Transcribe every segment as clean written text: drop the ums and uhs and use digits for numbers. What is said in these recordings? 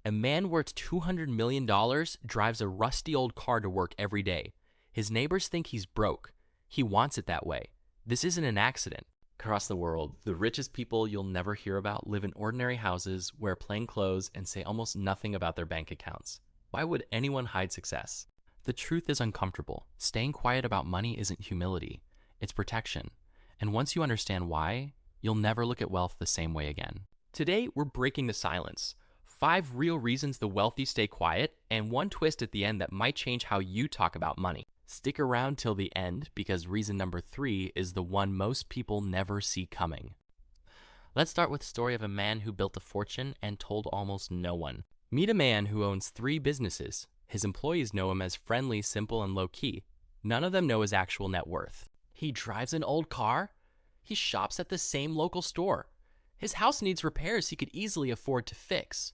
A man worth $200 million drives a rusty old car to work every day. His neighbors think he's broke. He wants it that way. This isn't an accident. Across the world, the richest people you'll never hear about live in ordinary houses, wear plain clothes, and say almost nothing about their bank accounts. Why would anyone hide success? The truth is uncomfortable. Staying quiet about money isn't humility, it's protection. And once you understand why, you'll never look at wealth the same way again. Today, we're breaking the silence. 5 real reasons the wealthy stay quiet, and one twist at the end that might change how you talk about money. Stick around till the end because reason number 3 is the one most people never see coming. Let's start with the story of a man who built a fortune and told almost no one. Meet a man who owns 3 businesses. His employees know him as friendly, simple, and low-key. None of them know his actual net worth. He drives an old car. He shops at the same local store. His house needs repairs he could easily afford to fix.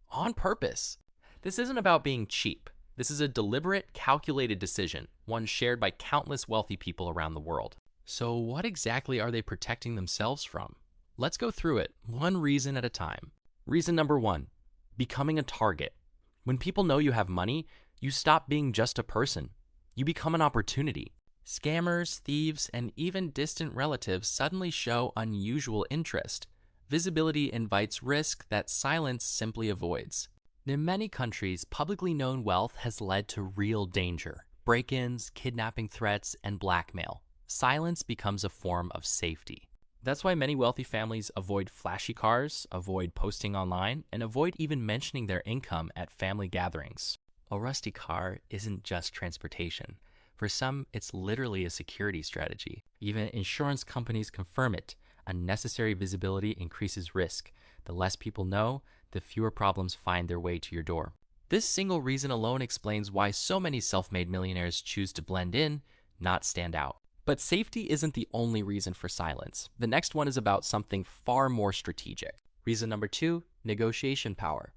On purpose. This isn't about being cheap. This is a deliberate, calculated decision, one shared by countless wealthy people around the world. So what exactly are they protecting themselves from? Let's go through it, one reason at a time. Reason number 1, becoming a target. When people know you have money, you stop being just a person. You become an opportunity. Scammers, thieves, and even distant relatives suddenly show unusual interest. Visibility invites risk that silence simply avoids. In many countries, publicly known wealth has led to real danger. Break-ins, kidnapping threats, and blackmail. Silence becomes a form of safety. That's why many wealthy families avoid flashy cars, avoid posting online, and avoid even mentioning their income at family gatherings. A rusty car isn't just transportation. For some, it's literally a security strategy. Even insurance companies confirm it. Unnecessary visibility increases risk. The less people know, the fewer problems find their way to your door. This single reason alone explains why so many self-made millionaires choose to blend in, not stand out. But safety isn't the only reason for silence. The next one is about something far more strategic. Reason number 2, negotiation power.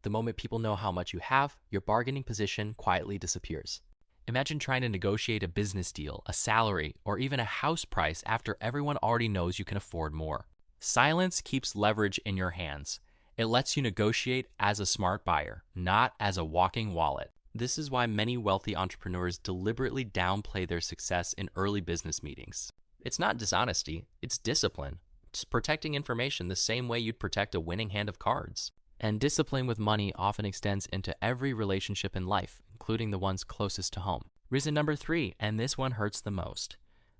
The moment people know how much you have, your bargaining position quietly disappears. Imagine trying to negotiate a business deal, a salary, or even a house price after everyone already knows you can afford more. Silence keeps leverage in your hands. It lets you negotiate as a smart buyer, not as a walking wallet. This is why many wealthy entrepreneurs deliberately downplay their success in early business meetings. It's not dishonesty, it's discipline. It's protecting information the same way you'd protect a winning hand of cards. And discipline with money often extends into every relationship in life, including the ones closest to home. Reason number 3, and this one hurts the most.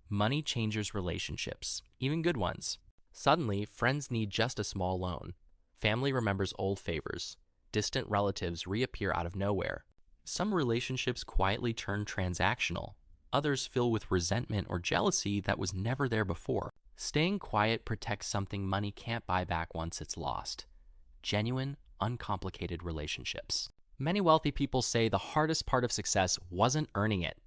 Money changes relationships, even good ones. Suddenly, friends need just a small loan. Family remembers old favors. Distant relatives reappear out of nowhere. Some relationships quietly turn transactional. Others fill with resentment or jealousy that was never there before. Staying quiet protects something money can't buy back once it's lost. Genuine, uncomplicated relationships. Many wealthy people say the hardest part of success wasn't earning it.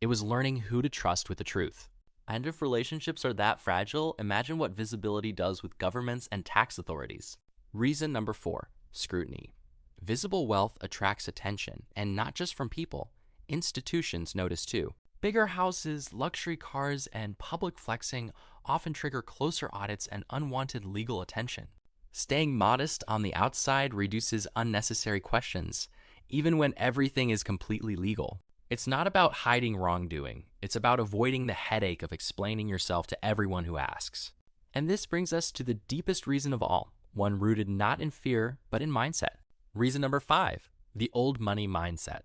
It was learning who to trust with the truth. And if relationships are that fragile, imagine what visibility does with governments and tax authorities. Reason number 4, scrutiny. Visible wealth attracts attention, and not just from people. Institutions notice too. Bigger houses, luxury cars, and public flexing often trigger closer audits and unwanted legal attention. Staying modest on the outside reduces unnecessary questions, even when everything is completely legal. It's not about hiding wrongdoing. It's about avoiding the headache of explaining yourself to everyone who asks. And this brings us to the deepest reason of all, one rooted not in fear, but in mindset. Reason number 5, the old money mindset.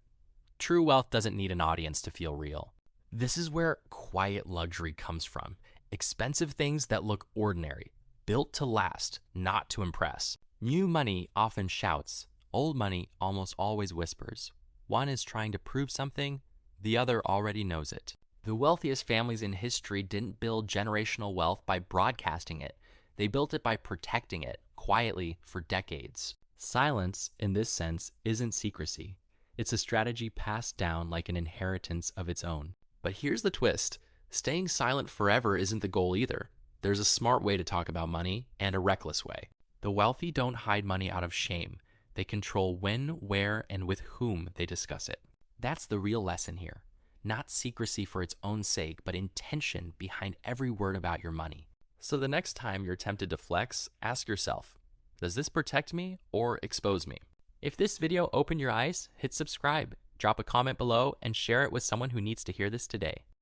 True wealth doesn't need an audience to feel real. This is where quiet luxury comes from. Expensive things that look ordinary, built to last, not to impress. New money often shouts. Old money almost always whispers. One is trying to prove something, the other already knows it. The wealthiest families in history didn't build generational wealth by broadcasting it. They built it by protecting it, quietly, for decades. Silence, in this sense, isn't secrecy. It's a strategy passed down like an inheritance of its own. But here's the twist. Staying silent forever isn't the goal either. There's a smart way to talk about money and a reckless way. The wealthy don't hide money out of shame. They control when, where, and with whom they discuss it. That's the real lesson here. Not secrecy for its own sake, but intention behind every word about your money. So the next time you're tempted to flex, ask yourself, does this protect me or expose me? If this video opened your eyes, hit subscribe, drop a comment below, and share it with someone who needs to hear this today.